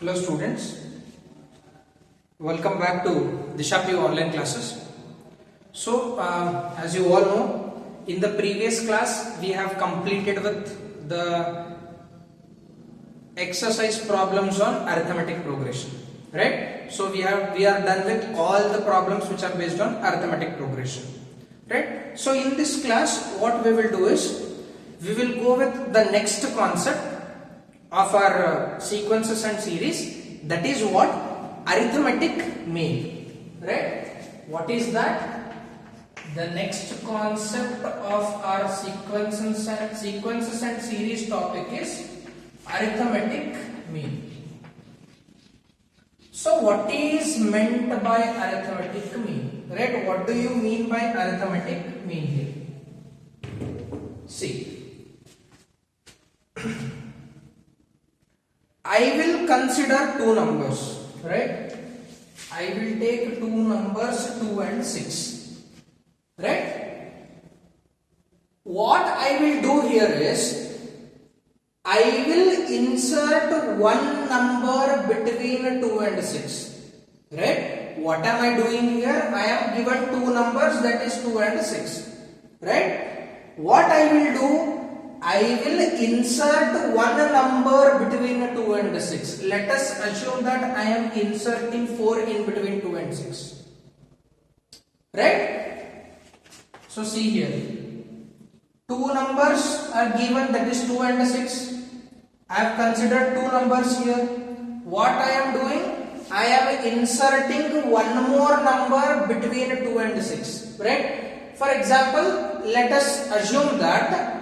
Hello students, welcome back to Disha online classes. So as you all know, in the previous class we have completed with the exercise problems on arithmetic progression, right? So we are done with all the problems which are based on arithmetic progression, right? So in this class what we will do is we will go with the next concept of our sequences and series, that is what? Arithmetic mean, right? What is that? The next concept of our sequences and series topic is arithmetic mean. So what is meant by arithmetic mean, right? What do you mean by arithmetic mean here? See, I will consider two numbers, right? I will take two numbers 2 and 6, right? What I will do here is I will insert one number between 2 and 6, right? What am I doing here? I am given two numbers, that is 2 and 6, right? What I will do, I will insert one number between 2 and 6. Let us assume that I am inserting 4 in between 2 and 6. Right? So see here. Two numbers are given, that is 2 and 6. I have considered two numbers here. What I am doing? I am inserting one more number between 2 and 6. Right? For example, let us assume that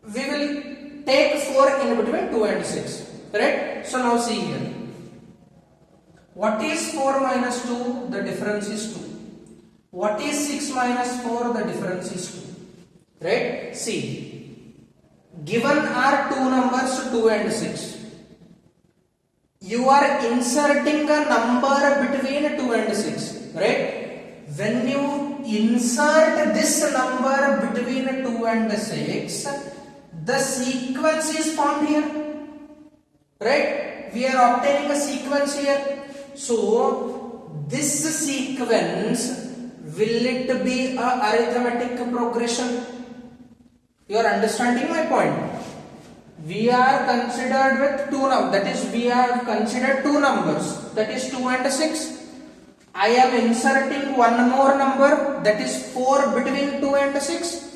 we will take 4 in between 2 and 6, right? So now see here. What is 4 minus 2? The difference is 2. What is 6 minus 4? The difference is 2. Right? See. Given are two numbers 2 and 6. You are inserting a number between 2 and 6. Right? When you insert this number between 2 and 6, the sequence is formed here, right? We are obtaining a sequence here. So this sequence, will it be a arithmetic progression? You are understanding my point? We are considered with two numbers, that is we have considered two numbers, that is 2 and 6. I am inserting one more number, that is 4 between 2 and 6.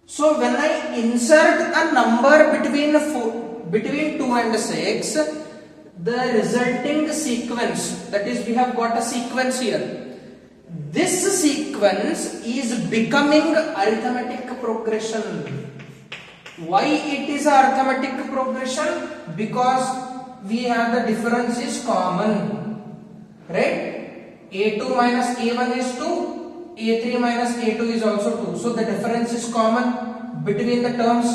So when I insert a number between 2 and 6, the resulting sequence, that is we have got a sequence here. This sequence is becoming arithmetic progression. Why it is arithmetic progression? Because we have the difference is common, right? A2 minus A1 is 2. A3 minus A2 is also 2. So the difference is common between the terms,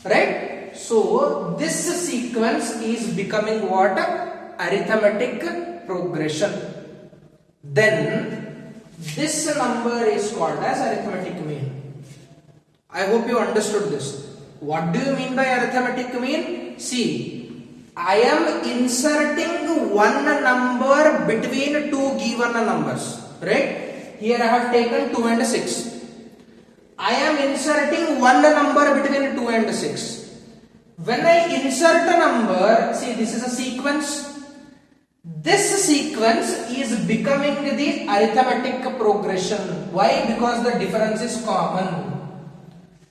right? So this sequence is becoming what? Arithmetic progression. Then this number is called as arithmetic mean. I hope you understood this. What do you mean by arithmetic mean? See, I am inserting one number between two given numbers, right? Here I have taken 2 and 6. I am inserting one number between 2 and 6. When I insert a number, see this is a sequence. This sequence is becoming the arithmetic progression. Why? Because the difference is common.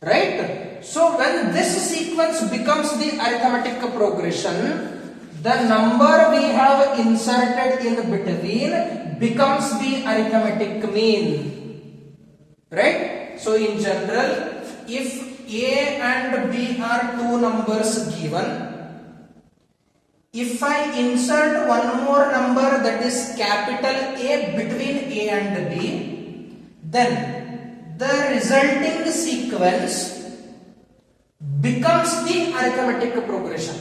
Right? So when this sequence becomes the arithmetic progression, the number we have inserted in between becomes the arithmetic mean, right? So in general, if A and B are two numbers given, if I insert one more number, that is capital A, between A and B, then the resulting sequence becomes the arithmetic progression.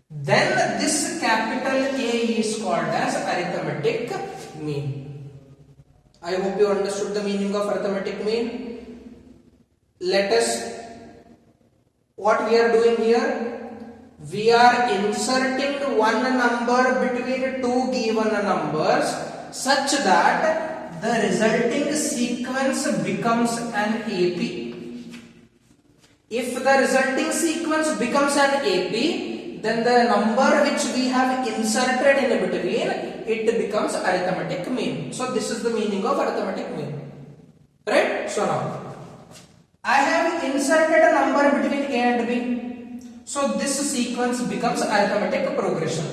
Then this capital A is called as arithmetic mean. I hope you understood the meaning of arithmetic mean. Let us, what we are doing here, we are inserting one number between two given numbers such that the resulting sequence becomes an AP. If the resulting sequence becomes an AP, then the number which we have inserted in between, it becomes arithmetic mean. So this is the meaning of arithmetic mean. Right? So now, I have inserted a number between A and B. So this sequence becomes arithmetic progression.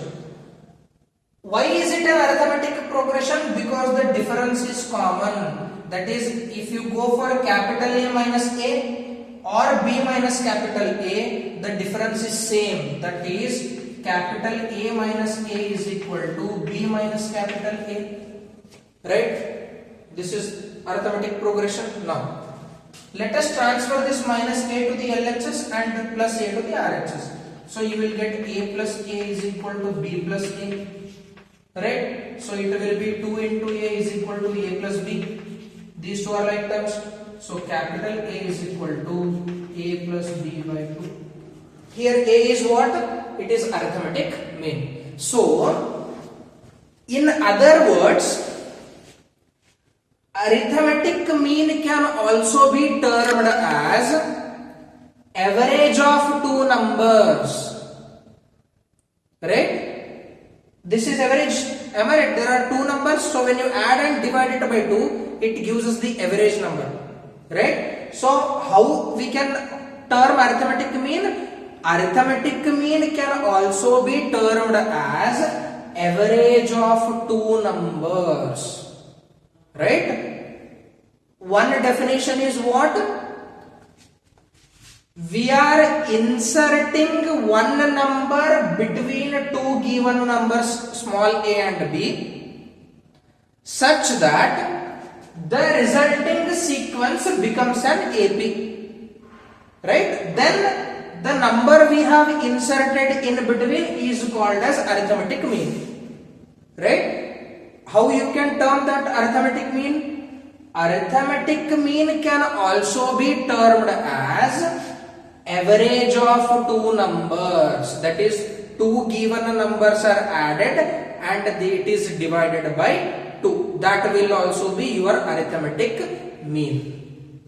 Why is it an arithmetic progression? Because the difference is common. That is, if you go for capital A minus A or B minus capital A, the difference is same. That is, capital A minus A is equal to B minus capital A. Right? This is arithmetic progression. Now, let us transfer this minus A to the LHS and plus A to the RHS. So you will get A plus A is equal to B plus A. Right? So it will be 2 into A is equal to A plus B. These two are like terms. So capital A is equal to A plus B by 2. Here A is what? It is arithmetic mean. So, in other words, arithmetic mean can also be termed as average of two numbers. Right? This is average. Am I right? There are two numbers. So when you add and divide it by 2, it gives us the average number. Right? So how we can term arithmetic mean? Arithmetic mean can also be termed as average of two numbers. Right? One definition is what? We are inserting one number between two given numbers small a and b such that the resulting sequence becomes an AP. Right? Then the number we have inserted in between is called as arithmetic mean. Right? How you can term that arithmetic mean? Arithmetic mean can also be termed as average of two numbers. That is, two given numbers are added and it is divided by 2. That will also be your arithmetic mean.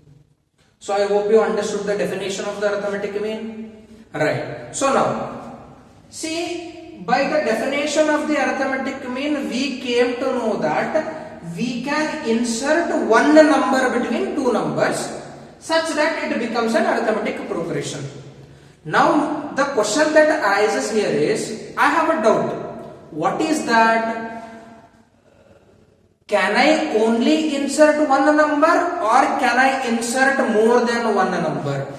So I hope you understood the definition of the arithmetic mean. Right. So now, see, by the definition of the arithmetic mean, we came to know that we can insert one number between two numbers such that it becomes an arithmetic progression. Now, the question that arises here is, I have a doubt. What is that? Can I only insert one number or can I insert more than one number?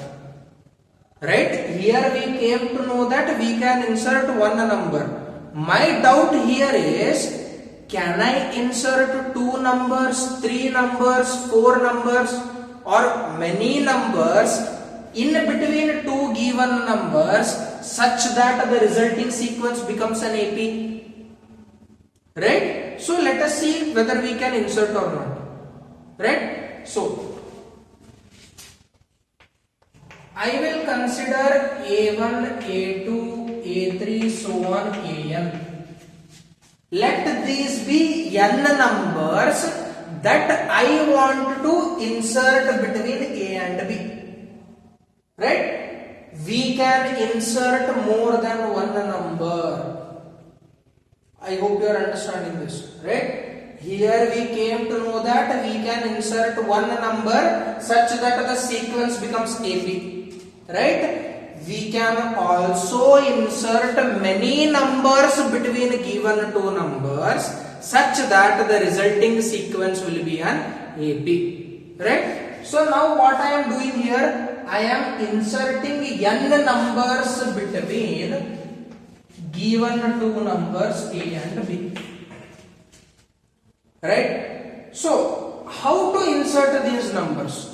Right? Here we came to know that we can insert one number. My doubt here is, can I insert two numbers, three numbers, four numbers, or many numbers in between two given numbers such that the resulting sequence becomes an AP? Right? So let us see whether we can insert or not. Right? So I will consider A1, A2, A3, so on, AN. Let these be n numbers that I want to insert between A and B. Right? We can insert more than one number. I hope you are understanding this. Right? Here we came to know that we can insert one number such that the sequence becomes AP. Right? We can also insert many numbers between given two numbers such that the resulting sequence will be an AP. Right? So now what I am doing here, I am inserting n numbers between given two numbers A and B. Right? So how to insert these numbers?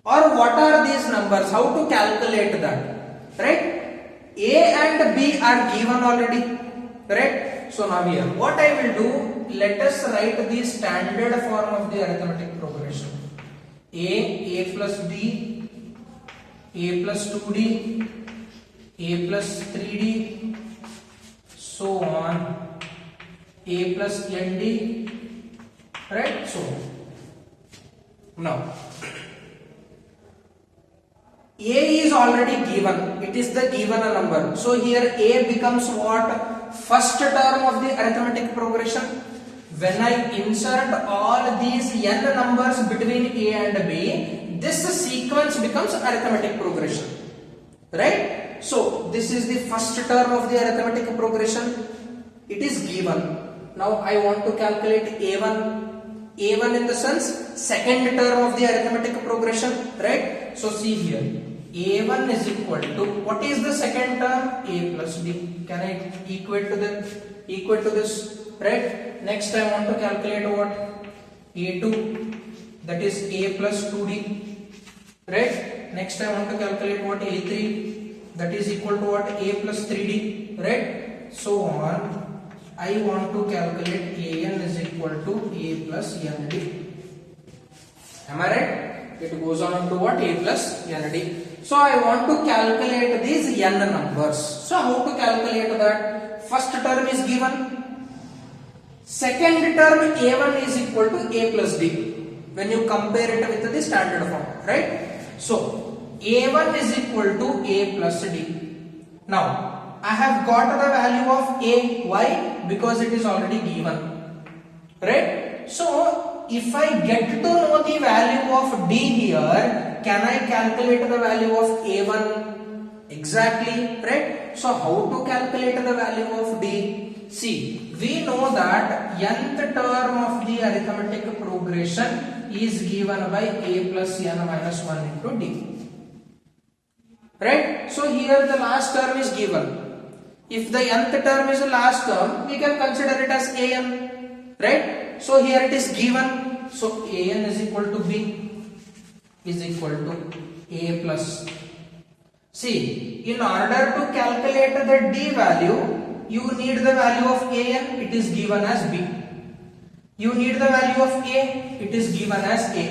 Or what are these numbers? How to calculate that? Right? A and B are given already. Right? So now here, what I will do, let us write the standard form of the arithmetic progression. A plus D, A plus 2D, a plus 3d, so on, a plus nd, right? So now a is already given, it is the given number, so here a becomes what? First term of the arithmetic progression. When I insert all these n numbers between a and b, this sequence becomes arithmetic progression, right? So this is the first term of the arithmetic progression, it is given. Now I want to calculate a1 in the sense second term of the arithmetic progression, right? So see here, a1 is equal to, what is the second term? A plus b. Can I equate to this, right? Next I want to calculate what? a2, that is a plus 2d, right? Next I want to calculate what? a3, that is equal to what? a plus 3d, right? So on, I want to calculate an is equal to a plus nd. Am I right? It goes on to what? A plus nd. So I want to calculate these n numbers. So how to calculate that? First term is given. Second term a1 is equal to a plus d. When you compare it with the standard form, right? So a1 is equal to a plus d. Now I have got the value of a. Why? Because it is already given, right? So if I get to know the value of d here, can I calculate the value of a1? Exactly, right? So how to calculate the value of d? See, we know that nth term of the arithmetic progression is given by a plus n minus 1 into d, right? So here the last term is given. If the nth term is the last term, we can consider it as an, right? So here it is given, so an is equal to b is equal to a plus. See, in order to calculate the d value, you need the value of an, it is given as b. You need the value of a, it is given as a,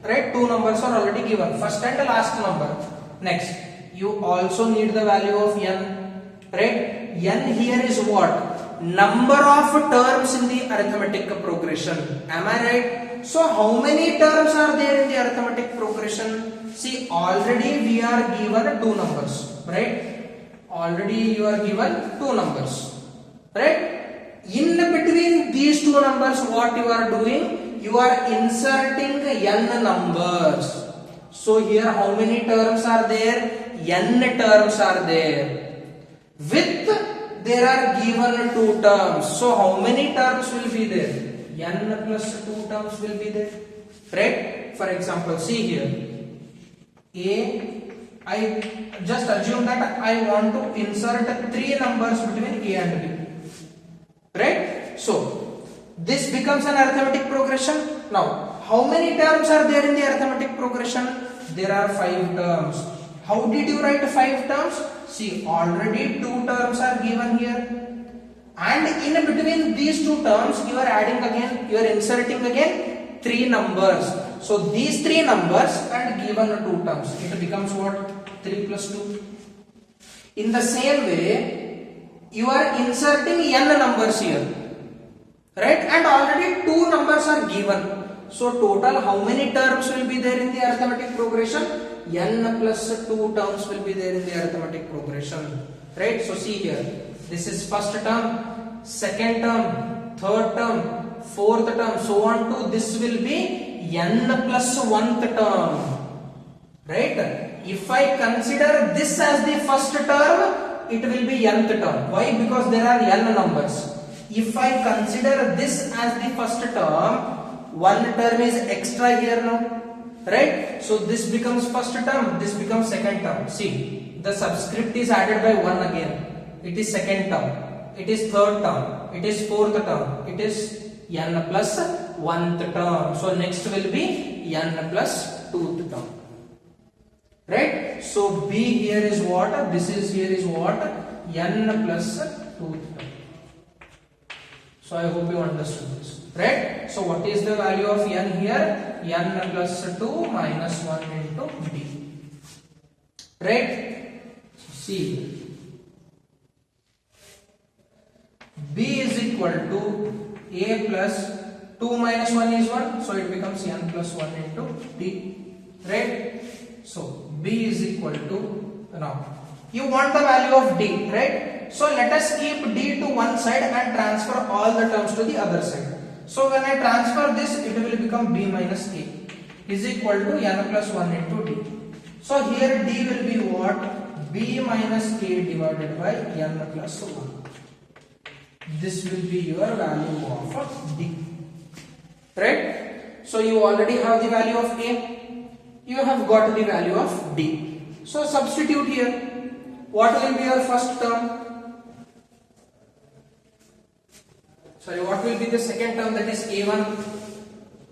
right? Two numbers are already given, first and the last number. Next, you also need the value of n, right? N here is what? Number of terms in the arithmetic progression. Am I right? So how many terms are there in the arithmetic progression? See, already we are given two numbers, right? Already you are given two numbers, right? In between these two numbers, what you are doing? You are inserting n numbers. So here how many terms are there? N terms are there. With there are given two terms. So how many terms will be there? N plus 2 terms will be there, right? For example, see here, I just assume that I want to insert three numbers between a and b, right? So this becomes an arithmetic progression. Now how many terms are there in the arithmetic progression? There are 5 terms. How did you write 5 terms? See, already 2 terms are given here. And in between these two terms, you are adding again, you are inserting again 3 numbers. So these 3 numbers and given 2 terms, it becomes what? 3 plus 2. In the same way, you are inserting n numbers here, right? And already 2 numbers are given. So total how many terms will be there in the arithmetic progression? N plus 2 terms will be there in the arithmetic progression, right? So see here, this is first term, second term, third term, fourth term, so on to this will be n plus 1th term, right? If I consider this as the first term, it will be nth term. Why? Because there are n numbers. If I consider this as the first term, one term is extra here now, right? So this becomes first term, this becomes second term. See, the subscript is added by 1 again. It is second term, it is third term, it is fourth term, it is n plus 1th term. So next will be n plus 2th term, right? So b here is what? This is here is what? N plus 2th term. So I hope you understood this, right? So what is the value of n here? N plus 2 minus 1 into d, right? So see. equal to a plus 2 minus 1 is 1, so it becomes n plus 1 into d, right? So b is equal to, now you want the value of d, right? So let us keep d to one side and transfer all the terms to the other side. So when I transfer this, it will become b minus a is equal to n plus 1 into d. So here d will be what? b minus a divided by n plus 1. This will be your value of d, right? So you already have the value of a, you have got the value of d. So substitute here. What will be your first term? Sorry, what will be the second term, that is a1?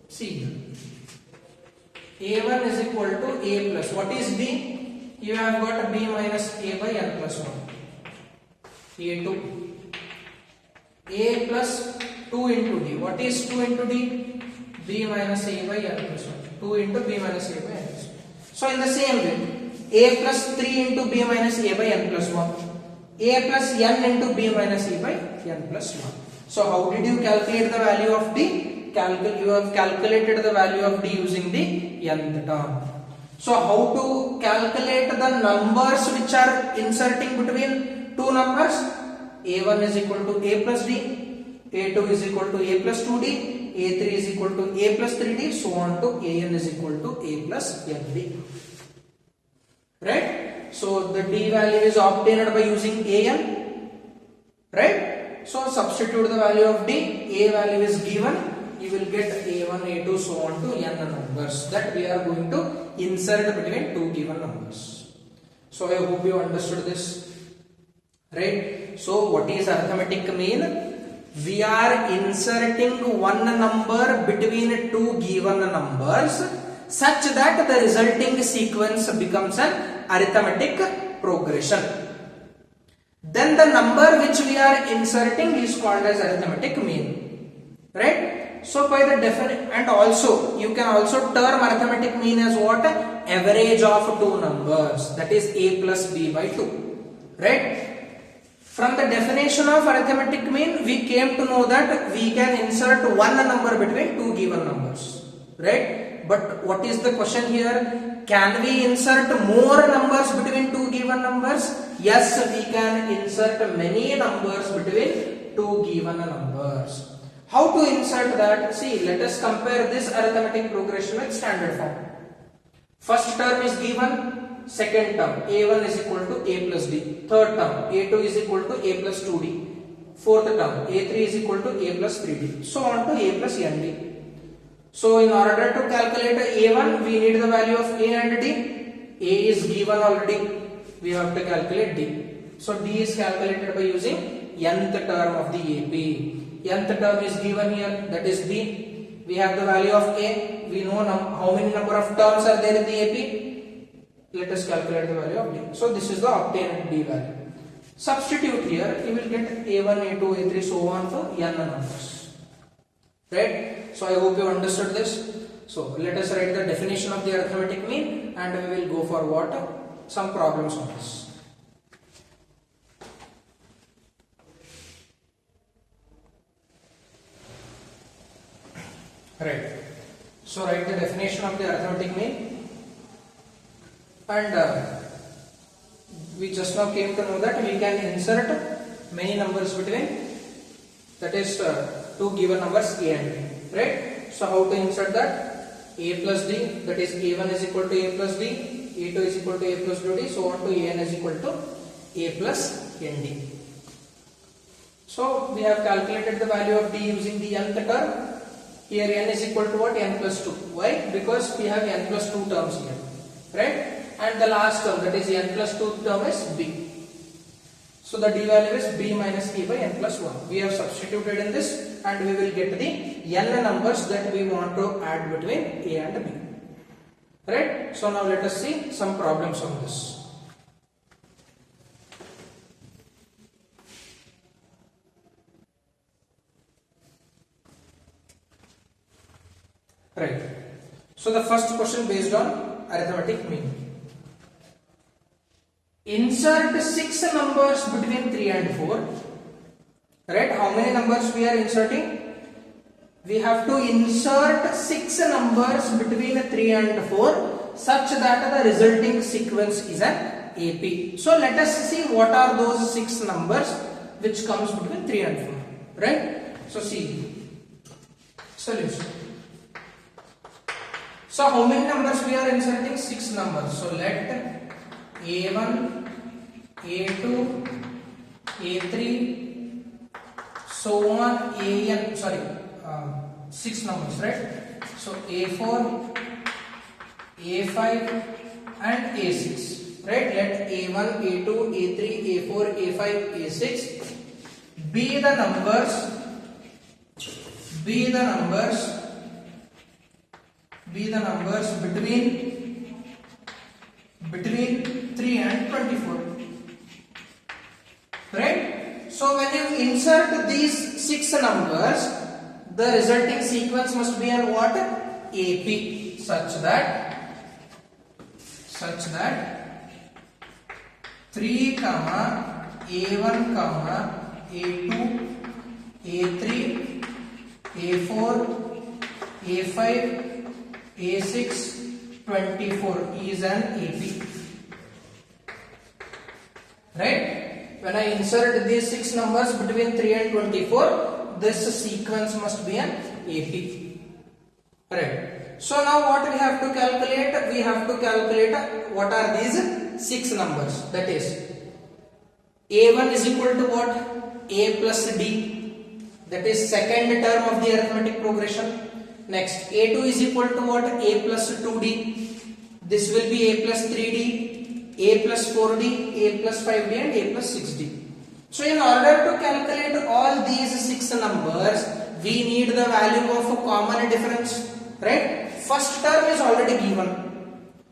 See, a1 is equal to a plus, what is b? You have got b minus a by n plus 1. a2, a plus 2 into d, what is 2 into d? b minus a by n plus 1, 2 into b minus a by n plus 1. So in the same way, a plus 3 into b minus a by n plus 1, a plus n into b minus a by n plus 1. So how did you calculate the value of d? You have calculated the value of d using the nth term. So how to calculate the numbers which are inserting between two numbers? a1 is equal to a plus d, a2 is equal to a plus 2d, a3 is equal to a plus 3d, so on to an is equal to a plus nd. Right? So the d value is obtained by using an, right? So substitute the value of d, a value is given, you will get a1, a2, so on to n numbers that we are going to insert between two given numbers. So I hope you understood this, right? So what is arithmetic mean? We are inserting one number between two given numbers such that the resulting sequence becomes an arithmetic progression. Then the number which we are inserting is called as arithmetic mean, right? So by the definition, and also you can also term arithmetic mean as what? Average of two numbers, that is a plus b by 2, right? From the definition of arithmetic mean, we came to know that we can insert one number between two given numbers, right? But what is the question here? Can we insert more numbers between two given numbers? Yes, we can insert many numbers between two given numbers. How to insert that? See, let us compare this arithmetic progression with standard form. First term is given, second term a1 is equal to a plus d, third term a2 is equal to a plus 2d, fourth term a3 is equal to a plus 3d, so on to a plus nd. So in order to calculate a1, we need the value of a and d. A is given already, we have to calculate d. So d is calculated by using nth term of the AP. Nth term is given here, that is d. We have the value of a, we know how many number of terms are there in the AP. Let us calculate the value of d. So this is the obtained d value. Substitute here, you will get a1, a2, a3, so on for n numbers. Right? So I hope you understood this. So let us write the definition of the arithmetic mean and we will go for what? Some problems on this. Right. So write the definition of the arithmetic mean, and we just now came to know that we can insert many numbers between, that is two given numbers a and b, right? So how to insert that? A plus d, that is a1 is equal to a plus d, a2 is equal to a plus 2d, so on to an is equal to a plus nd. So we have calculated the value of d using the nth term. Here n is equal to what? N plus 2. Why? Because we have n plus 2 terms here, right? And the last term, that is n plus 2 term, is b. So the d value is b minus a by n plus 1. We have substituted in this and we will get the n numbers that we want to add between a and b. Right? So now let us see some problems on this. Right. So the first question based on arithmetic mean. Insert 6 numbers between 3 and 4. right? How many numbers we are inserting? We have to insert 6 numbers between 3 and 4 such that the resulting sequence is an AP. So let us see what are those 6 numbers which comes between 3 and 4, right? So see solution. So how many numbers we are inserting? 6 numbers. So let A1, A2, A3, so on, AN, sorry, 6 numbers, right? So A4, A5 and A6, right? Let A1, A2, A3, A4, A5, A6 be the numbers between 3 and 24, right? So when you insert these 6 numbers, the resulting sequence must be an what? AP, such that 3 comma A1 comma A2 A3 A4 A5 A6 24 is an AP, right? When I insert these 6 numbers between 3 and 24, this sequence must be an AP, right? So now what we have to calculate? We have to calculate what are these 6 numbers. That is A1 is equal to what? A plus D. That is second term of the arithmetic progression. Next, A2 is equal to what? A plus 2D. This will be A plus 3D, A plus 4D, A plus 5D and A plus 6D. So in order to calculate all these 6 numbers, we need the value of a common difference, right? First term is already given.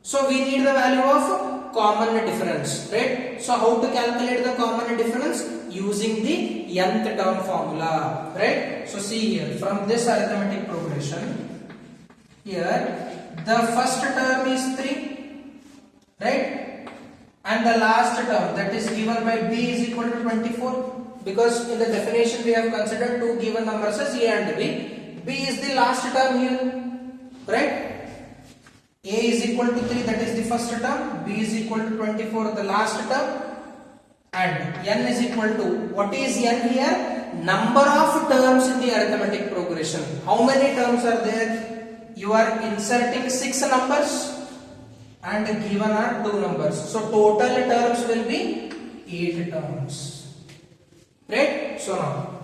So we need the value of common difference, right? So how to calculate the common difference? Using the nth term formula, right? So see here, from this arithmetic progression, here the first term is 3, right? And the last term, that is given by B, is equal to 24, because in the definition we have considered 2 given numbers as A and B. B is the last term here, right? A is equal to 3, that is the first term. B is equal to 24, the last term. And n is equal to, what is n here? Number of terms in the arithmetic progression. How many terms are there? You are inserting 6 numbers and given are 2 numbers. So total terms will be 8 terms, right? So now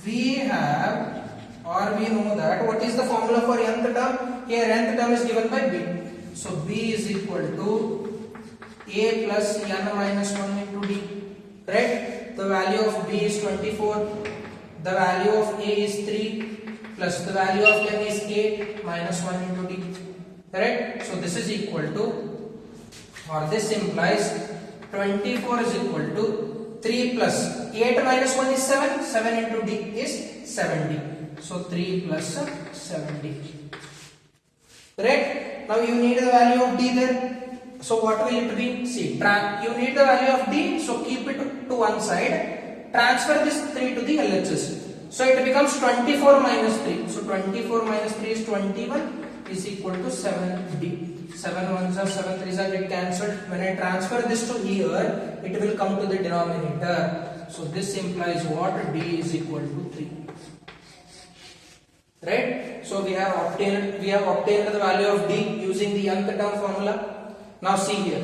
we have, or we know that, what is the formula for nth term? Here nth term is given by B. So B is equal to A plus n minus 1 into D, right? The value of B is 24, the value of A is 3, plus the value of n is 8 minus 1 into D, right? So this is equal to, or this implies 24 is equal to 3 plus 8 minus 1 is 7, 7 into D is 70. So 3 plus 70, right? Now you need the value of D there. So what will it be? See, you need the value of D, so keep it to one side. Transfer this 3 to the LHS. So it becomes 24 minus 3. So 24 minus 3 is 21 is equal to 7D. 7 ones are 7 threes are get cancelled. When I transfer this to here, it will come to the denominator. So this implies what? D is equal to 3. Right? So we have obtained the value of D using the nth term formula. Now see here,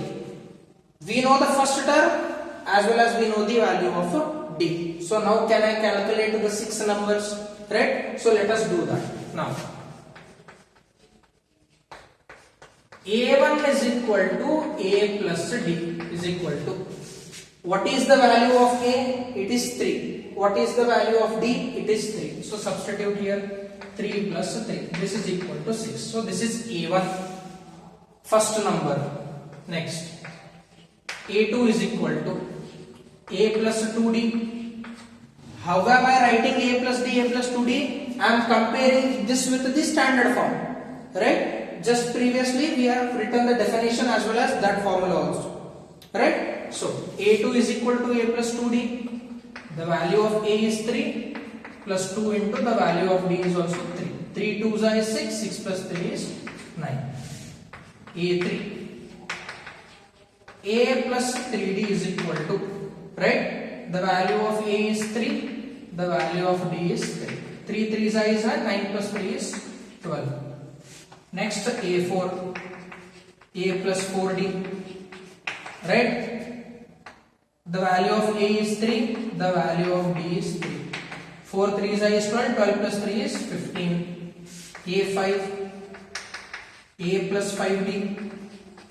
we know the first term as well as we know the value of D. So now can I calculate the 6 numbers? Right? So let us do that now. A1 is equal to A plus D is equal to, what is the value of A? It is 3. What is the value of D? It is 3. So substitute here. 3 plus 3, this is equal to 6. So this is A1, first number. Next, A2 is equal to A plus 2D. How am I writing A plus D, A plus 2D? I am comparing this with the standard form, right? Just previously we have written the definition as well as that formula also, right? So a2 is equal to a plus 2d. The value of a is 3 plus 2 into the value of d is also 3. 3 2s are 6, 6 plus 3 is 9. a3. a plus 3d is equal to, right? The value of a is 3, the value of d is 3. 3 3s is 9 plus 3 is 12. Next a4. a plus 4d, right? The value of a is 3, the value of d is 3. 4 3s is 12, 12 plus 3 is 15. a5. a plus 5d,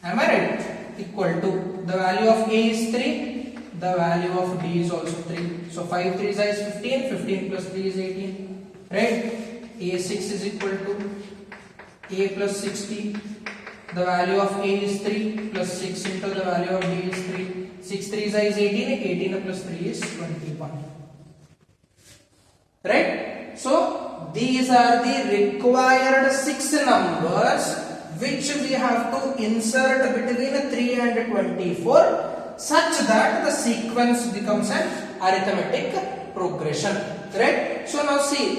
am I right? Equal to, the value of a is 3, the value of d is also 3. So 5 3s is 15, 15 plus 3 is 18, right? a6 is equal to a plus 6d. The value of a is 3 plus 6 into the value of d is 3. 6 3s is 18, 18 plus 3 is 21. Right? So these are the required 6 numbers which we have to insert between 3 and 24 such that the sequence becomes an arithmetic progression. Right? So now see,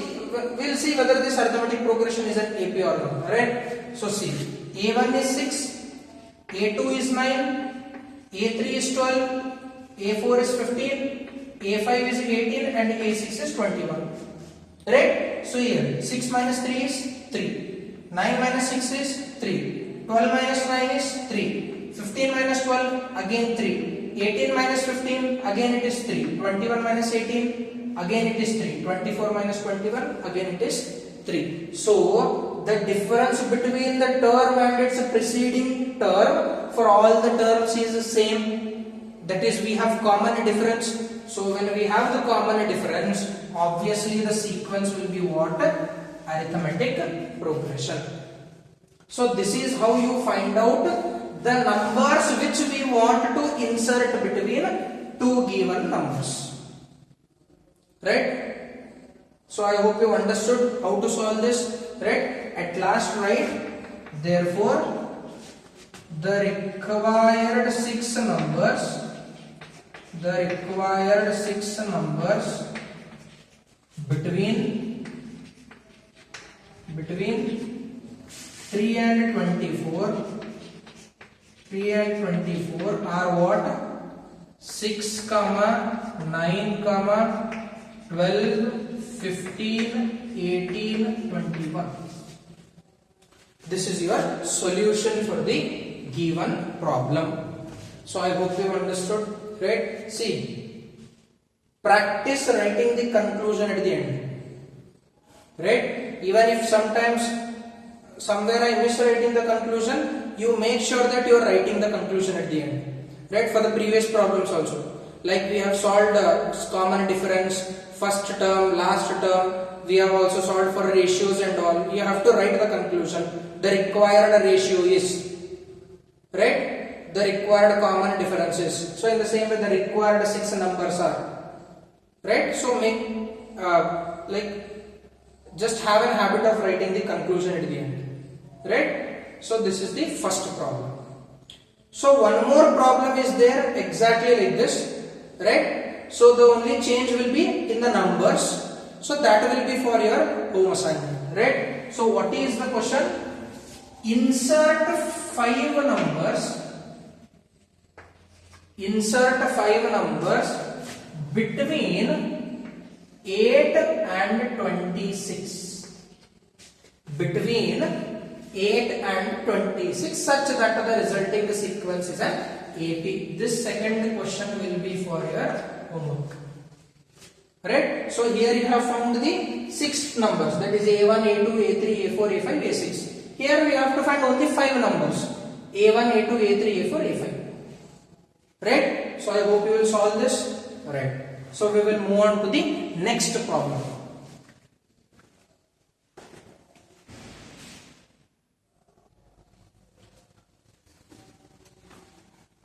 we'll see whether this arithmetic progression is an AP or not. Right? So see, a1 is 6, a2 is 9, a3 is 12, a4 is 15, a5 is 18 and a6 is 21. Right? So here 6 minus 3 is 3, 9 minus 6 is 3, 12 minus 9 is 3, 15 minus 12 again 3, 18 minus 15 again it is 3, 21 minus 18 again it is 3, 24 minus 21 again it is 3. So the difference between the term and its preceding term for all the terms is the same. That is, we have common difference. So when we have the common difference, obviously the sequence will be what? Arithmetic progression. So this is how you find out the numbers which we want to insert between two given numbers. Right? So I hope you understood how to solve this. Right? At last write, therefore the required 6 numbers between 3 and 24 are what? 6, 9, 12, 15, 18, 21. This is your solution for the given problem. So I hope you understood. Right? See, practice writing the conclusion at the end. Right? Even if sometimes somewhere I miswrite in the conclusion, you make sure that you are writing the conclusion at the end. Right? For the previous problems also. Like we have solved common difference, first term, last term. We have also solved for ratios and all. You have to write the conclusion. The required ratio is, right? The required common differences. So in the same way, the required 6 numbers are, right? So make just have a habit of writing the conclusion at the end, right? So this is the first problem. So one more problem is there exactly like this, right? So the only change will be in the numbers. So that will be for your home assignment, right? So what is the question? Insert 5 numbers between 8 and 26. Between 8 and 26 such that the resulting sequence is an AP. This second question will be for your homework. Right? So here you have found the 6 numbers, that is A1, A2, A3, A4, A5, A6. Here we have to find only 5 numbers, A1, A2, A3, A4, A5. Right? So I hope you will solve this. Right. So we will move on to the next problem.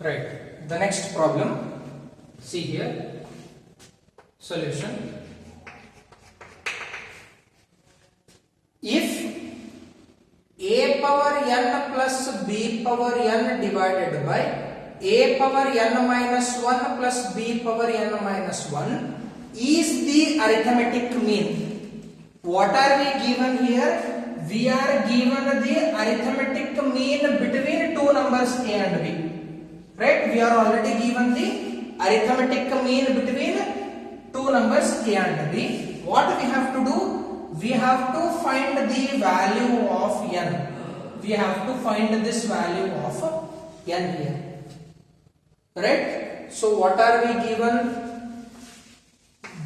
Right. The next problem. See here. Solution. If a power n plus b power n divided by a power n minus 1 plus b power n minus 1 is the arithmetic mean. What are we given here? We are given the arithmetic mean between two numbers a and b. Right? We are already given the arithmetic mean between two numbers a and b. What we have to do? We have to find the value of n. We have to find this value of n here. Right? So what are we given?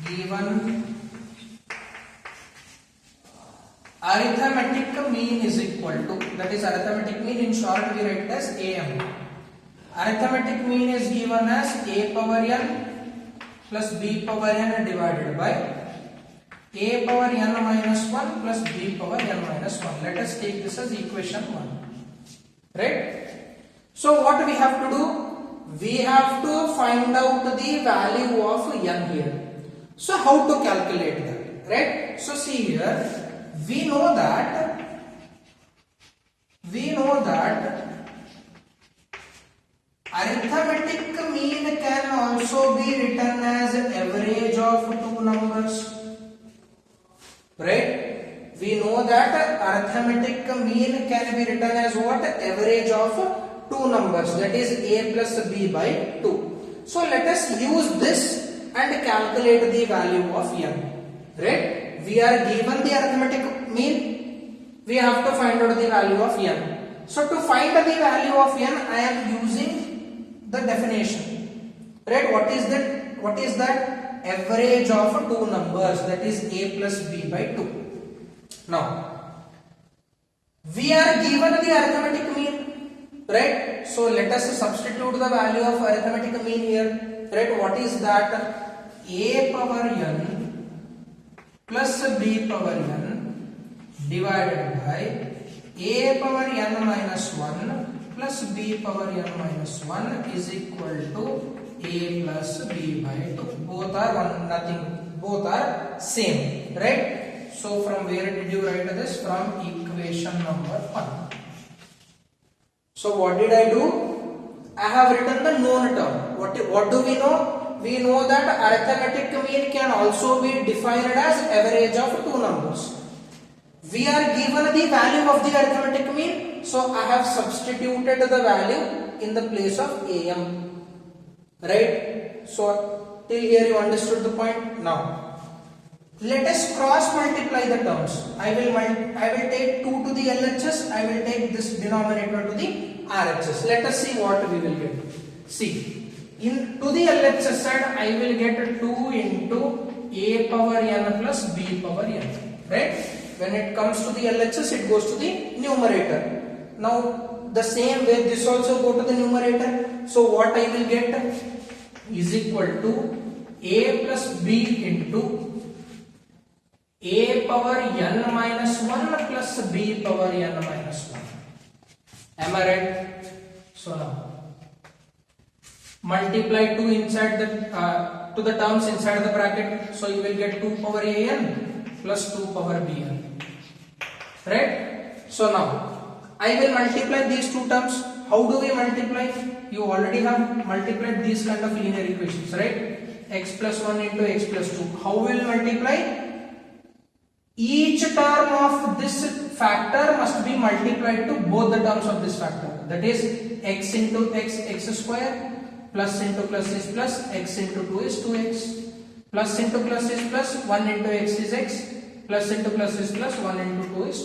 Given arithmetic mean is equal to, that is arithmetic mean in short we write as AM. Arithmetic mean is given as a power n plus b power n divided by a power n minus 1 plus b power n minus 1. Let us take this as equation 1. Right? So what we have to do? We have to find out the value of n here. So how to calculate that? Right? So see here, we know that arithmetic mean can also be written as average of two numbers. Right? We know that arithmetic mean can be written as what? Average of two numbers, that is a plus b by 2. So let us use this and calculate the value of n. Right? We are given the arithmetic mean, we have to find out the value of n. So to find the value of n, I am using the definition. Right? What is that? What is that? Average of two numbers, that is a plus b by 2. Now, we are given the arithmetic mean. Right? So let us substitute the value of arithmetic mean here. Right? What is that? A power n plus b power n divided by a power n minus 1 plus b power n minus 1 is equal to a plus b by 2. Both are one, nothing. Both are same. Right? So from where did you write this? From equation number 1. So what did I do? I have written the known term. What do we know? We know that arithmetic mean can also be defined as average of two numbers. We are given the value of the arithmetic mean, so I have substituted the value in the place of AM. Right? So till here you understood the point. Now let us cross multiply the terms. I will take 2 to the LHS. I will take this denominator to the RHS. Let us see what we will get. See. To the LHS side, I will get 2 into a power n plus b power n. Right? When it comes to the LHS, it goes to the numerator. Now, the same way, this also go to the numerator. So, what I will get is equal to a plus b into a power n minus 1 plus b power n minus 1. Am I right? So, now multiply 2 inside the to the terms inside the bracket, so you will get 2 power an plus 2 power bn. Right? So now I will multiply these two terms. How do we multiply? You already have multiplied these kind of linear equations, right? X plus 1 into x plus 2. How will multiply? Each term of this factor must be multiplied to both the terms of this factor. That is x into x, x square, plus into plus is plus, x into 2 is 2x, plus into plus is plus, 1 into x is x, plus into plus is plus, 1 into 2 is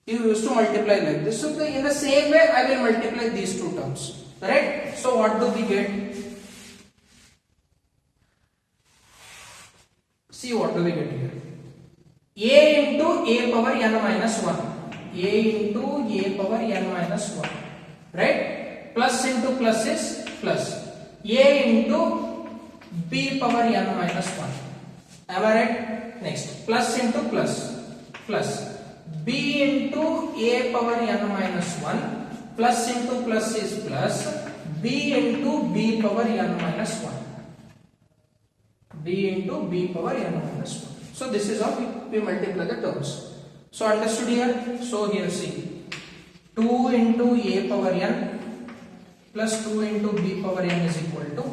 2. You used to multiply like this. So in the same way I will multiply these two terms. Right? So what do we get? See what do we get here? A into a power n minus 1. A into a power n minus 1. Right? Plus into plus is plus. A into b power n minus 1. Am I right? Next. Plus into plus. Plus. B into a power n minus 1. Plus into plus is plus. B into b power n minus 1. B into b power n minus 1. So this is how we multiply the terms. So understood here? So here see. 2 into a power n plus 2 into b power n is equal to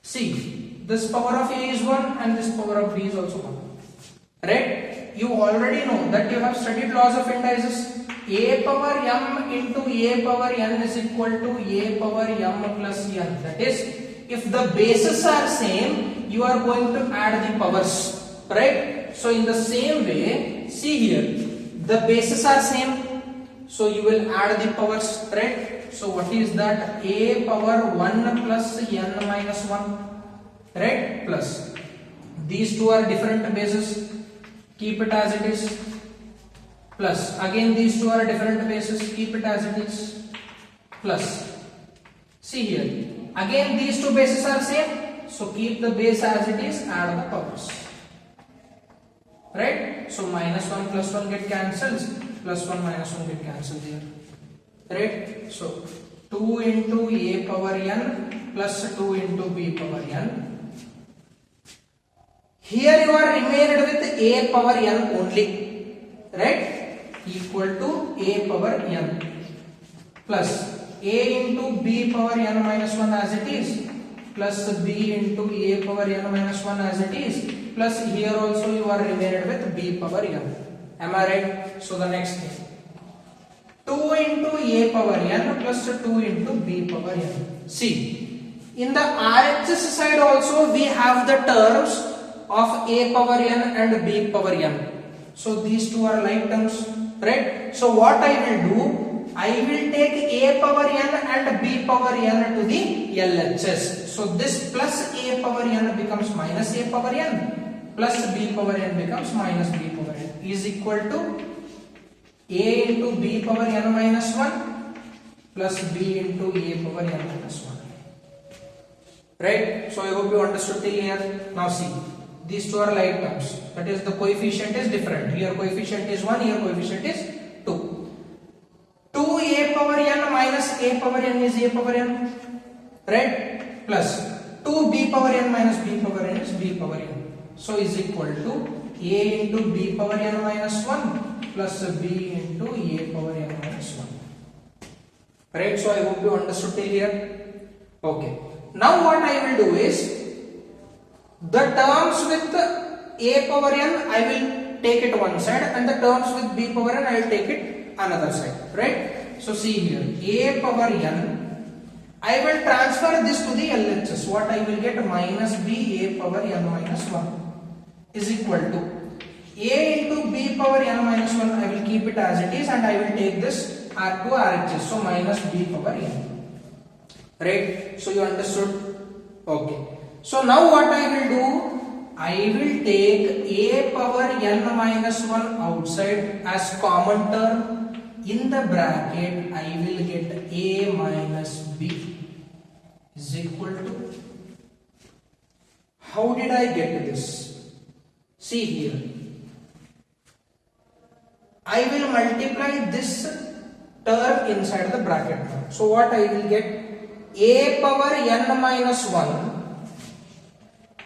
C. This power of A is 1 and this power of B is also 1. Right? You already know that you have studied laws of indices. A power m into A power n is equal to A power m plus n. That is, if the bases are same, you are going to add the powers. Right? So in the same way, see here, the bases are same. So you will add the powers, right? So what is that? A power 1 plus n minus 1, right? Plus these two are different bases, keep it as it is. Plus again these two are different bases, keep it as it is. Plus see here, again these two bases are same, so keep the base as it is, add the powers. Right? So minus 1 plus 1 get cancelled, plus 1 minus 1 get cancelled here. Right? So 2 into A power n plus 2 into B power n. Here you are remained with A power n only. Right? Equal to A power n plus A into B power n minus 1 as it is, plus B into A power n minus 1 as it is, plus here also you are remained with B power n. Am I right? So the next thing, 2 into A power n plus 2 into B power n. See, in the RHS side also we have the terms of A power n and B power n. So these two are like terms, right? So what I will do, I will take A power n and B power n to the LHS. So this plus A power n becomes minus A power n, plus B power n becomes minus B power n, is equal to A into B power n minus 1 plus B into A power n minus 1. Right? So I hope you understood till here. Now see, these two are like terms. That is, the coefficient is different. Here coefficient is 1, here coefficient is 2. 2A power n minus A power n is A power n. Right? Plus 2B power n minus B power n is B power n. So is equal to A into B power n minus 1 plus B into A power n minus 1. Right? So I hope you understood till here. Okay. Now what I will do is, the terms with A power n I will take it one side, and the terms with B power n I will take it another side. Right? So see here, A power n, I will transfer this to the LHS. What I will get? Minus B A power n minus 1 is equal to A into B power n minus 1. I will keep it as it is, and I will take this R to RHS. So minus B power n. Right? So you understood? Okay. So now what I will do? I will take A power n minus 1 outside as common term. In the bracket, I will get A minus B is equal to. How did I get this? See here. I will multiply this term inside the bracket now. So what I will get? A power n minus 1.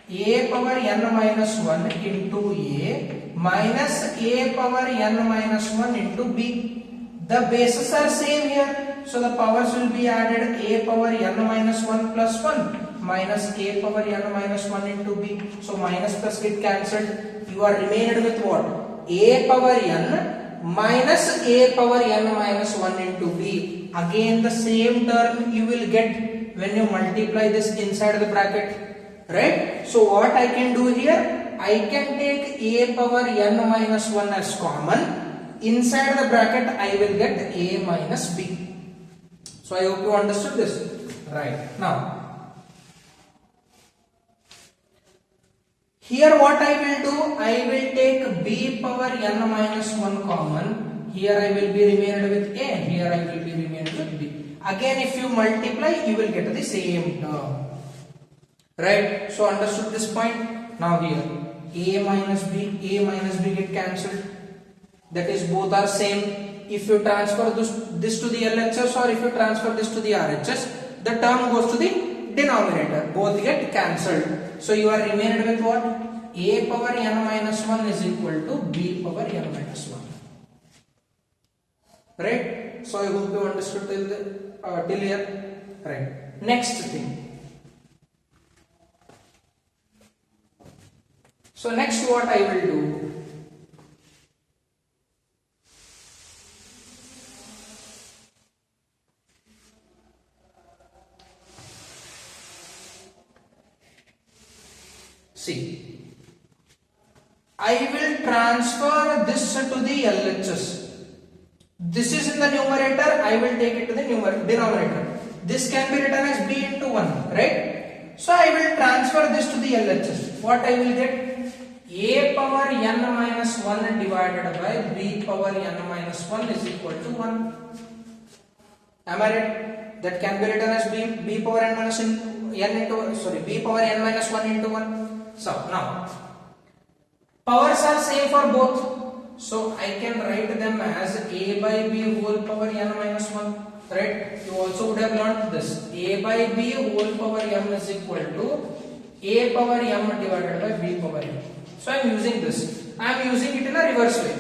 A power n minus 1 into A minus A power n minus 1 into B. The bases are same here, so the powers will be added. A power n minus 1 plus 1 minus A power n minus 1 into B. So minus plus get cancelled. You are remained with what? A power n minus A power n minus 1 into B. Again the same term you will get when you multiply this inside the bracket. Right? So what I can do here? I can take A power n minus 1 as common. Inside the bracket I will get A minus B. So I hope you understood this. Right. Now here what I will do? I will take B power n minus 1 common. Here I will be remained with A, here I will be remained with B. Again if you multiply you will get the same term. Right? So understood this point? Now here A minus B get cancelled. That is, both are same. If you transfer this to the LHS or if you transfer this to the RHS, the term goes to the denominator. Both get cancelled. So you are remained with what? A power n minus 1 is equal to B power n minus 1. right? So I hope you understood till here, right? Next thing. So next what I will do, see, I will transfer this to the LHS. This is in the numerator, I will take it to the denominator. This can be written as b into 1, right? So I will transfer this to the LHS. What I will get? A power n minus 1 divided by b power n minus 1 is equal to 1. Am I right? That can be written as b power n minus b power n minus 1 into 1. So now powers are same for both, so I can write them as a by b whole power n minus 1, right? You also would have learned this. A by b whole power m is equal to a power m divided by b power m. So I am using this. I am using it in a reverse way.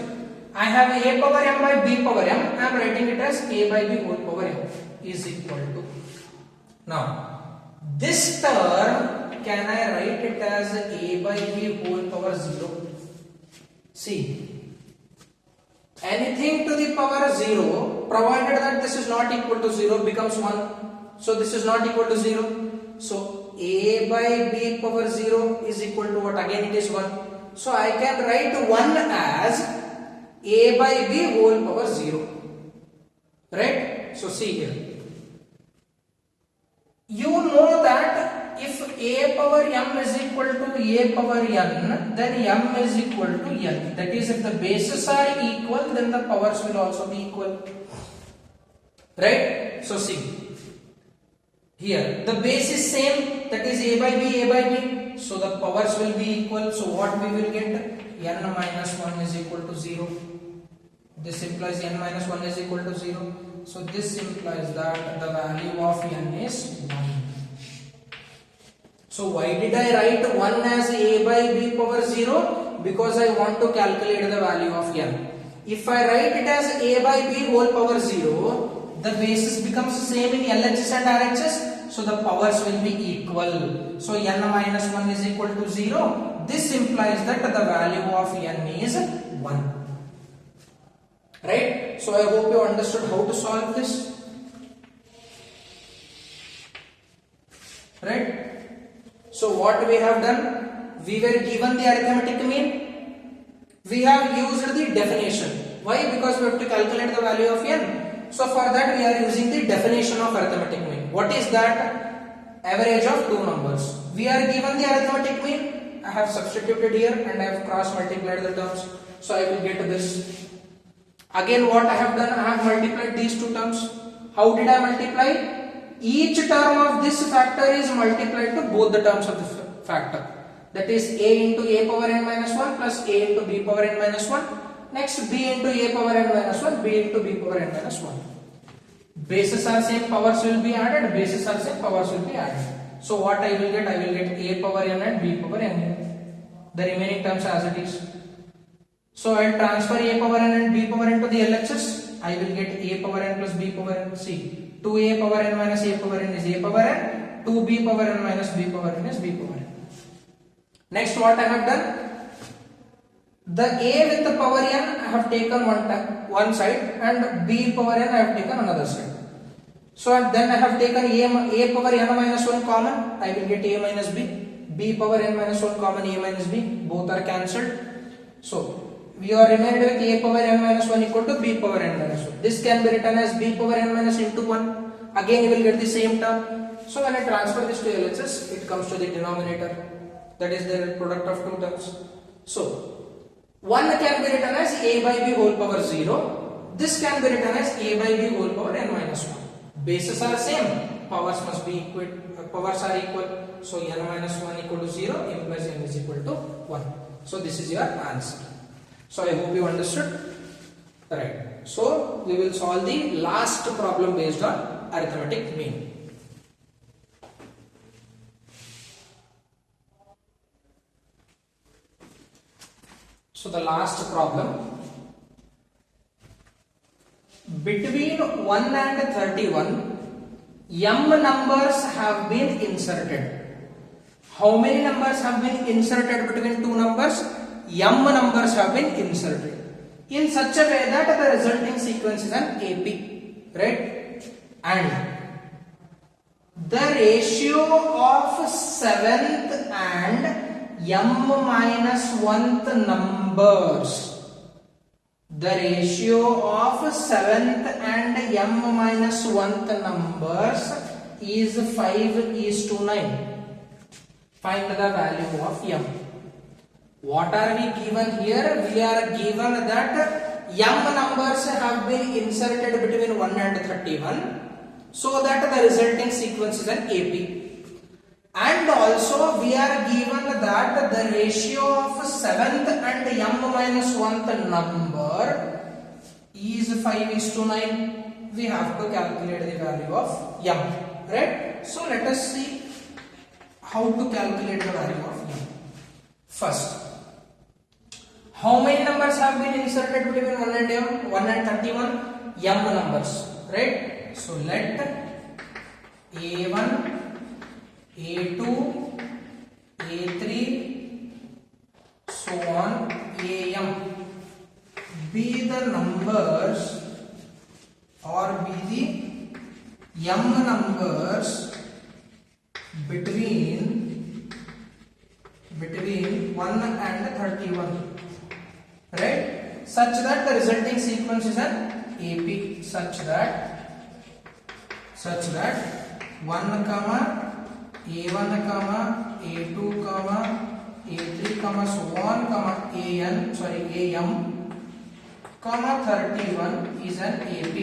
I have a power m by b power m. I am writing it as a by b whole power m is equal to. Now this term, can I write it as a by b whole power 0? See, anything to the power 0, provided that this is not equal to 0, becomes 1. So this is not equal to 0. So a by b power 0 is equal to what? Again it is 1. So I can write 1 as a by b whole power 0. Right? So see here. You know that if a power m is equal to a power n, then m is equal to n. That is, if the bases are equal, then the powers will also be equal. Right? So see, here the base is same, that is a by b, so the powers will be equal. So what we will get? N minus 1 is equal to 0. This implies n minus 1 is equal to 0. So this implies that the value of n is 1. So why did I write 1 as a by b power 0? Because I want to calculate the value of n. If I write it as a by b whole power 0, the basis becomes same in LHS and RHS, so the powers will be equal. So n minus 1 is equal to 0. This implies that the value of n is 1. Right? So I hope you understood how to solve this. Right? So what we have done? We were given the arithmetic mean. We have used the definition. Why? Because we have to calculate the value of n. So for that we are using the definition of arithmetic mean. What is that? Average of two numbers. We are given the arithmetic mean. I have substituted here and I have cross multiplied the terms. So I will get this. Again what I have done? I have multiplied these two terms. How did I multiply? Each term of this factor is multiplied to both the terms of the factor. That is a into a power n minus 1 plus a into b power n minus 1. Next b into a power n minus 1, b into b power n minus 1. Bases are same, powers will be added. Bases are same, powers will be added. So what I will get? I will get a power n and b power n. The remaining terms as it is. So I will transfer a power n and b power n to the LHS. I will get a power n plus b power n. See. 2a power n minus a power n is a power n, 2b power n minus b power n is b power n. Next what I have done? The a with the power n I have taken one side and b power n I have taken another side. So then I have taken a power n minus 1 common, I will get a minus b power n minus 1 common, a minus b, both are cancelled. So we are remained with a power n minus 1 equal to b power n minus 1. This can be written as b power n minus into 1. Again you will get the same term. So when I transfer this to LHS, it comes to the denominator. That is the product of two terms. So 1 can be written as a by b whole power 0. This can be written as a by b whole power n minus 1. Bases are same. Powers must be equal. Powers are equal. So n minus 1 equal to 0 implies n is equal to 1. So this is your answer. So I hope you understood. Right. So we will solve the last problem based on arithmetic mean. So the last problem between 1 and 31 m numbers have been inserted. How many numbers have been inserted between two numbers? M numbers have been inserted in such a way that the resulting sequence is an AP, right? And the ratio of 7th and m minus 1th numbers, the ratio of 7th and m minus 1th numbers is 5:9. Find the value of m. What are we given here? We are given that m numbers have been inserted between 1 and 31 so that the resulting sequence is an AP. And also we are given that the ratio of 7th and m minus 1th number is 5:9. We have to calculate the value of m, right? So let us see how to calculate the value of m. First, how many numbers have been inserted between 1 and m? 1 and 31? M numbers, right? So let A1, A2, A3, so on, AM be the numbers or be the m numbers between 1 and 31, right? Such that the resulting sequence is an AP, such that 1 comma A1 comma A2 comma A3 comma so on comma AM comma 31 is an AP,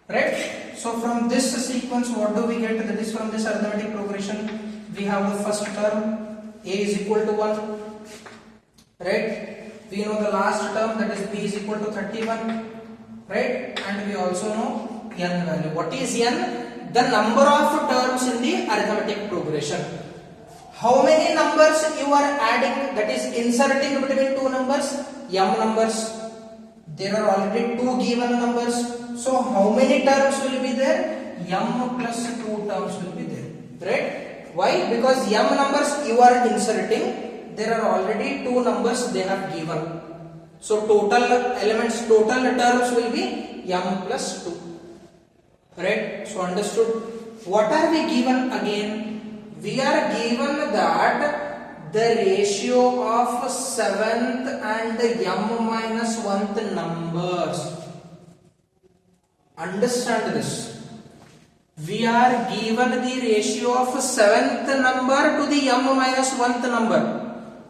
right? So from this sequence what do we get? That is from this arithmetic progression we have the first term A is equal to 1, right? We know the last term, that is B is equal to 31, right? And we also know n value. What is n? The number of terms in the arithmetic progression. How many numbers you are adding, that is inserting between two numbers? M numbers. There are already two given numbers. So how many terms will be there? M plus 2 terms will be there, right? Why? Because m numbers you are inserting, there are already two numbers they have given. So total elements, total terms will be m plus 2. Right? So understood? What are we given again? We are given that the ratio of 7th and m minus 1th numbers. Understand this. We are given the ratio of 7th number to the m minus 1th number,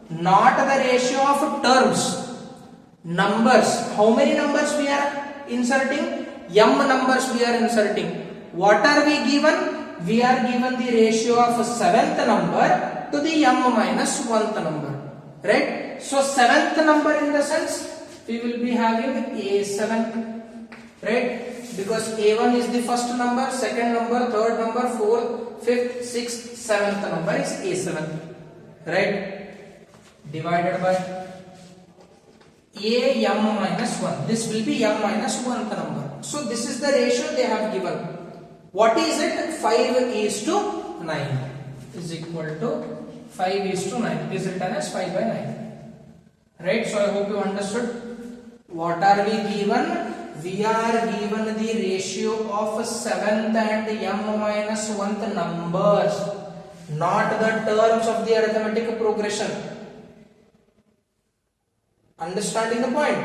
not the ratio of terms. Numbers, how many numbers we are inserting? M numbers we are inserting. What are we given? We are given the ratio of 7th number to the m minus 1th number, right? So 7th number in the sense we will be having A7, right? Because A1 is the first number, second number, third number, fourth, fifth, sixth, 7th number is A7, right? Divided by AM minus 1. This will be m minus 1th number. So this is the ratio they have given. What is it? 5:9 is equal to 5:9 is written as 5/9. Right? So I hope you understood. What are we given? We are given the ratio of 7th and m minus 1th numbers, not the terms of the arithmetic progression. Understanding the point?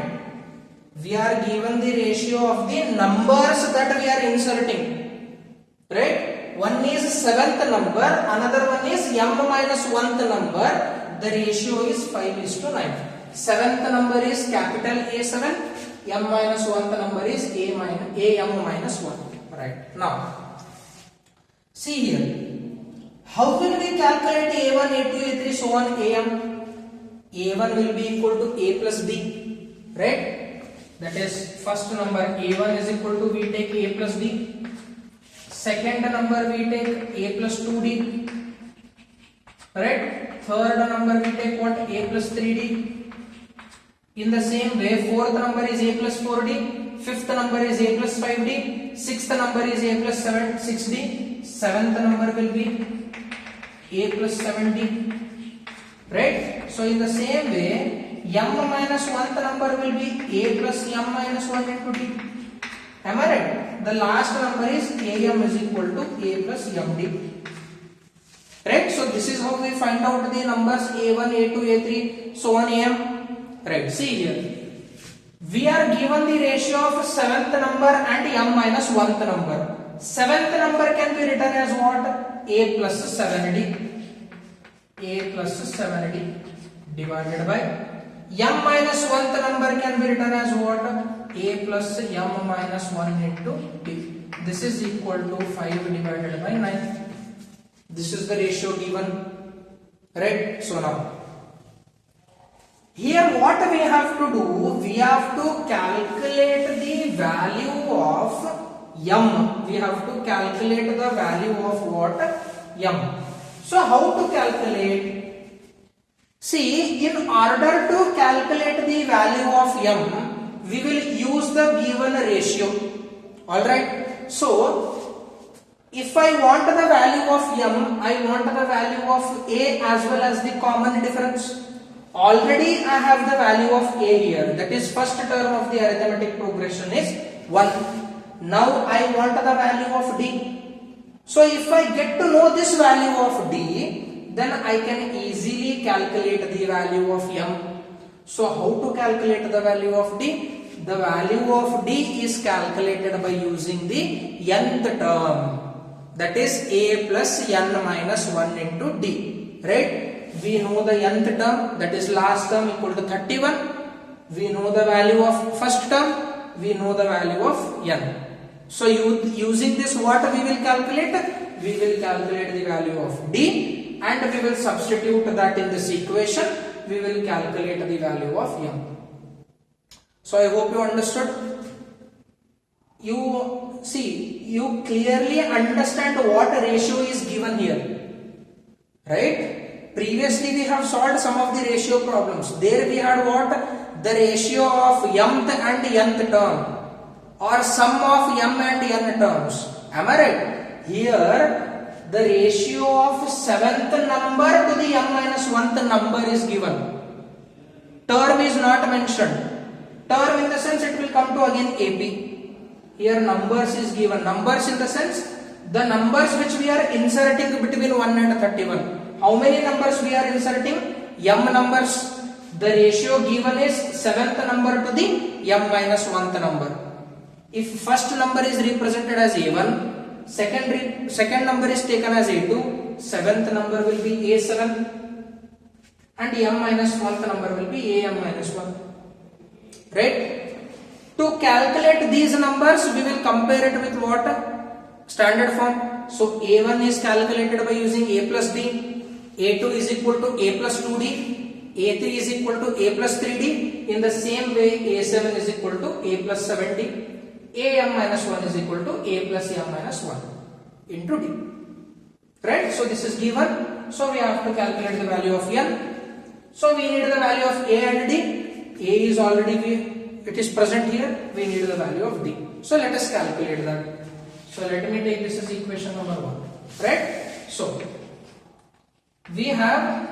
We are given the ratio of the numbers that we are inserting, right? One is 7th number, another one is m minus 1th number. The ratio is 5:9. 7th number is capital A7, m minus 1th number is am minus 1. Right? Now, see here. How will we calculate A1, A2, A3, so on, am? A1 will be equal to A plus B, right? That is first number A1 is equal to, we take A plus B. Second number we take A plus 2D, right? Third number we take what? A plus 3D. In the same way, fourth number is a plus 4d, fifth number is a plus 5d, sixth number is a plus 6d, seventh number will be a plus 7d, right? So in the same way, m minus 1th number will be a plus m minus 1 into d. Am I right? The last number is am is equal to a plus md. Right? So this is how we find out the numbers a1, a2, a3, so on am. Right, see here. We are given the ratio of 7th number and m minus 1th number. 7th number can be written as what? A plus 7d. A plus 7d divided by m minus 1th number can be written as what? A plus m minus 1 into d. This is equal to 5 divided by 9. This is the ratio given. Right? So now, here what we have to do, we have to calculate the value of m. We have to calculate the value of what? M. So how to calculate? See, in order to calculate the value of m, we will use the given ratio. Alright. So, if I want the value of m, I want the value of a as well as the common difference. Already I have the value of a here, that is first term of the arithmetic progression is 1. Now I want the value of d. So if I get to know this value of d, then I can easily calculate the value of m. So how to calculate the value of d? The value of d is calculated by using the nth term, that is a plus n minus 1 into d, right? We know the nth term, that is last term, equal to 31. We know the value of first term, we know the value of n. So using this, what we will calculate? We will calculate the value of d and we will substitute that in this equation. We will calculate the value of m. So I hope you understood. You see, you clearly understand what ratio is given here, right? Previously we have solved some of the ratio problems. There we had what? The ratio of mth and nth term, or sum of m and n terms. Am I right? Here the ratio of 7th number to the m minus 1th number is given. Term is not mentioned. Term in the sense it will come to again AP. Here numbers is given. Numbers in the sense the numbers which we are inserting between 1 and 31. How many numbers we are inserting? M numbers. The ratio given is 7th number to the m minus 1th number. If first number is represented as A1, second number is taken as A2, 7th number will be A7, and m minus 1th number will be am minus 1. Right? To calculate these numbers, we will compare it with what? Standard form. So A1 is calculated by using a plus d. A2 is equal to a plus 2d, A3 is equal to a plus 3d. In the same way, A7 is equal to a plus 7d. Am minus 1 is equal to a plus m minus 1 into d. Right? So this is given. So we have to calculate the value of n. So we need the value of a and d. A is already, it is present here. We need the value of d. So let us calculate that. So let me take this as equation number 1. Right? So we have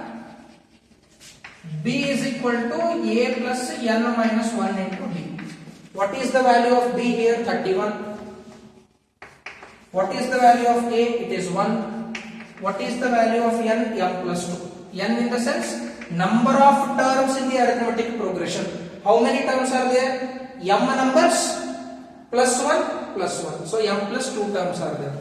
b is equal to a plus n minus 1 into d. What is the value of b here? 31. What is the value of a? It is 1. What is the value of n? M plus 2. N in the sense number of terms in the arithmetic progression. How many terms are there? M numbers plus 1 plus 1. So m plus 2 terms are there.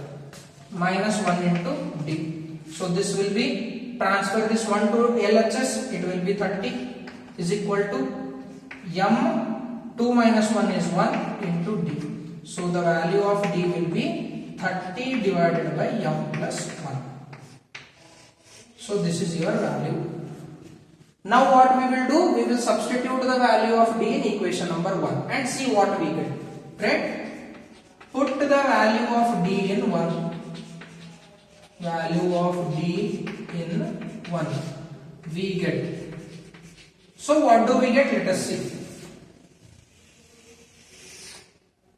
Minus 1 into d. So this will be, transfer this 1 to LHS, it will be 30 is equal to m 2 minus 1 is 1 into d. So the value of d will be 30 divided by m plus 1. So this is your value. Now what we will do, we will substitute the value of d in equation number 1 and see what we get. Right? Put the value of d in 1. Value of d in 1. We get. So what do we get? Let us see.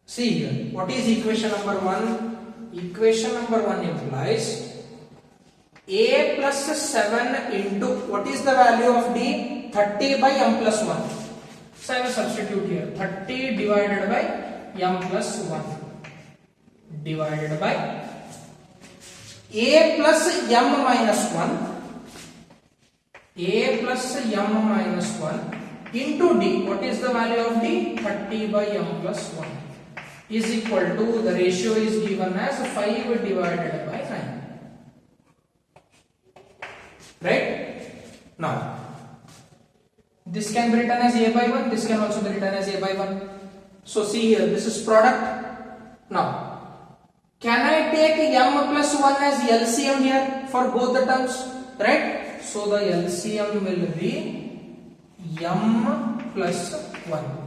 See here, what is equation number 1? Equation number 1 implies a plus 7 into, what is the value of d? 30 by m plus 1. So I will substitute here, 30 divided by m plus 1 divided by a plus m minus 1, a plus m minus 1 into d. What is the value of d? 30 by m plus 1 is equal to, the ratio is given as 5 divided by 9. Right? Now, this can be written as a by 1, this can also be written as a by 1. So see here, this is product. Now, can I take m plus 1 as LCM here for both the terms? Right? So the LCM will be m plus 1.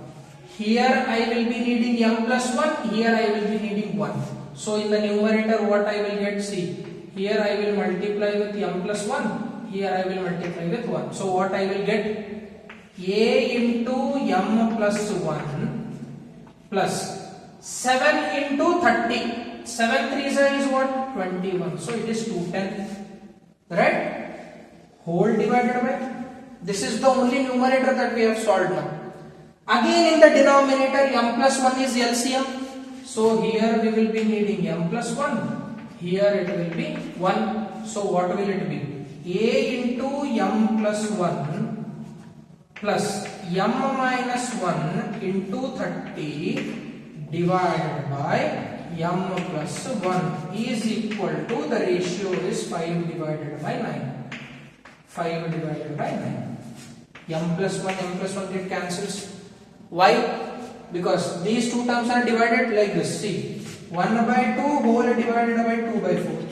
Here I will be needing m plus 1, here I will be needing 1. So in the numerator what I will get? See, here I will multiply with m plus 1, here I will multiply with 1. So what I will get? A into m plus 1 plus 7 into 30. 7 3s is what? 21. So it is 210. Right? Whole divided by. This is the only numerator that we have solved now. Again in the denominator m plus 1 is LCM. So here we will be needing m plus 1. Here it will be 1. So what will it be? A into m plus 1 plus m minus 1 into 30 divided by m plus 1 is equal to, the ratio is 5 divided by 9. 5 divided by 9. M plus 1 get cancels. Why? Because these two terms are divided like this. See, 1 by 2 whole divided by 2 by 4.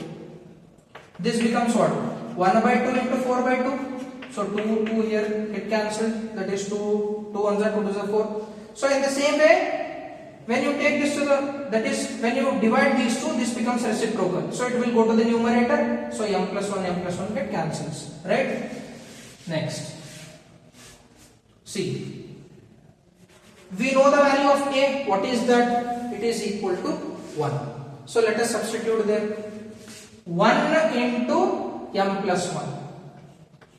This becomes what? 1 by 2 into 4 by 2. So 2 here get cancelled. That is 2 1s are 2 2s are 4. So in the same way, when you take this to the, that is when you divide these two, this becomes reciprocal. So it will go to the numerator. So m plus 1 get cancels. Right? Next. See. We know the value of a. What is that? It is equal to 1. So let us substitute there. 1 into m plus 1.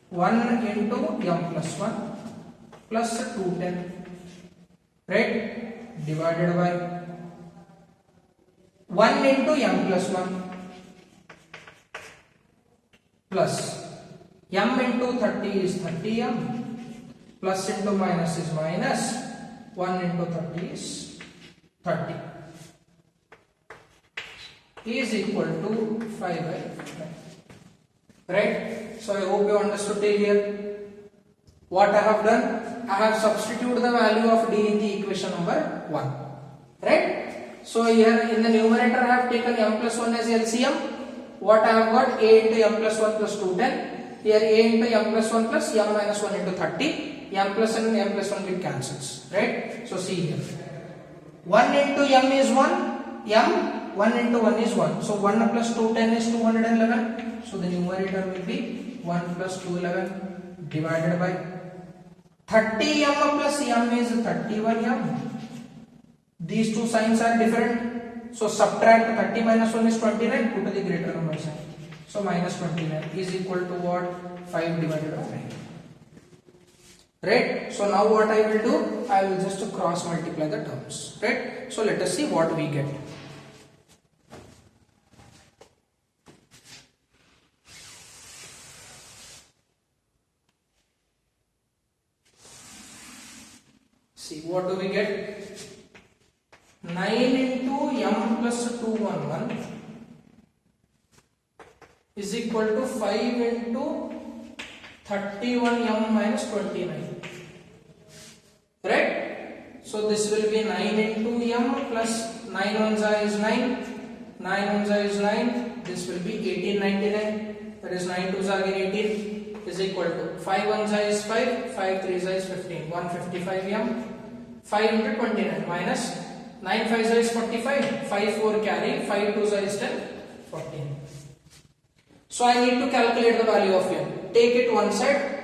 1 into m plus 1 plus 210. Right? Divided by 1 into m plus 1 plus m into 30 is 30m plus into minus is minus. 1 into 30 is 30 is equal to 5 by 9. Right? So I hope you understood till here. What I have done? I have substituted the value of d in the equation number 1. Right? So here in the numerator I have taken m plus 1 as LCM. What I have got? A into m plus 1 plus 210. Here a into m plus 1 plus m minus 1 into 30. M plus n and m plus 1 get cancels. Right? So see here. 1 into m is 1. M. 1 into 1 is 1. So 1 plus 210 is 211. So the numerator will be 1 plus 211 divided by 30m plus m is 31m. These two signs are different. So subtract 30 minus 1 is 29. Put the greater number sign. So minus 29 is equal to what? 5 divided by 9. Right? So now what I will do? I will just cross multiply the terms. Right? So let us see what we get. See, what do we get? 9 into m plus 211 is equal to 5 into 31m minus 29. Right? So this will be 9 into m plus 9 ones is 9. 9 ones is 9. This will be 1899. That is 9 twos are again 18 is equal to 5 ones is 5. 5 threes is 15. 155m. 5 into 29 minus 9 5 is 45. 5 4 carry. 5 twos is 10. 14. So I need to calculate the value of m. Take it one side.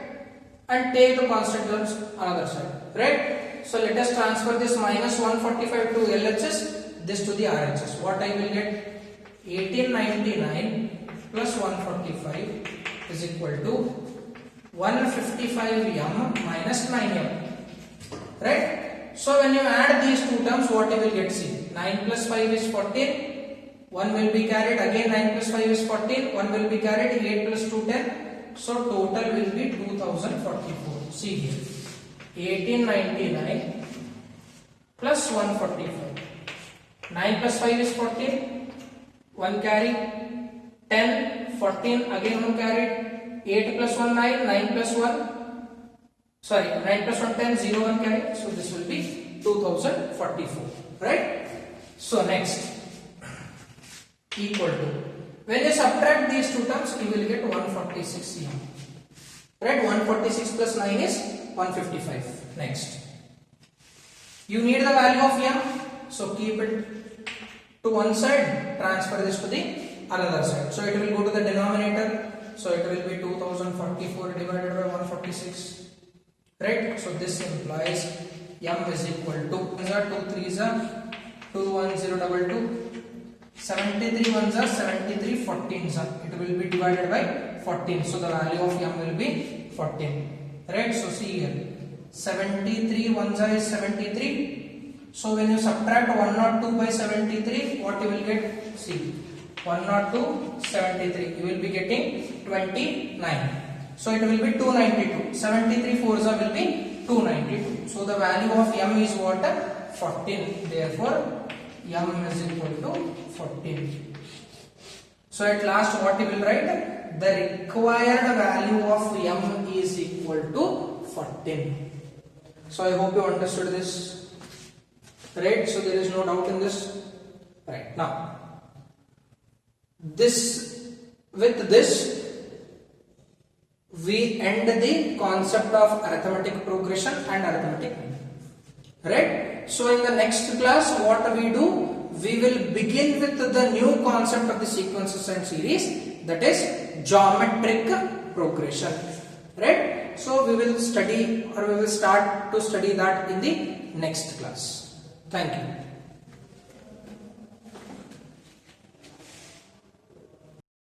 and take the constant terms another side, right? So let us transfer this minus 145 to LHS, this to the RHS. What I will get? 1899 plus 145 is equal to 155m minus 9m, right? So when you add these two terms, what you will get? See, 9 plus 5 is 14, 1 will be carried, again 9 plus 5 is 14, 1 will be carried, 8 plus 2 10, so total will be 2044. See here, 1899 plus 145, 9 plus 5 is 14, 1 carry, 10, 14, again 1 carried, 8 plus 1 9, 9 plus 1, sorry, 9 plus 1 10, 0 1 carried, so this will be 2044, right? So next, equal to, when you subtract these two terms, you will get 146 m, right? 146 plus 9 is 155. Next, you need the value of m, so keep it to one side, transfer this to the another side. So it will go to the denominator, so it will be 2044 divided by 146, right? So this implies m is equal to 2 3s are 21022, 73 ones are 73, 14s are, it will be divided by 14, so the value of m will be 14, right? So see here, 73 ones are is 73, so when you subtract 102 by 73, what you will get? See, 102 73, you will be getting 29, so it will be 292, 73 fours will be 292, so the value of m is what? 14, therefore m is equal to 14. So at last what you will write? The required value of m is equal to 14. So I hope you understood this, right? So there is no doubt in this, right? Now with this we end the concept of arithmetic progression and arithmetic mean, right? So in the next class, what we do? We will begin with the new concept of the sequences and series, that is geometric progression, right? So we will study, or we will start to study that in the next class. Thank you.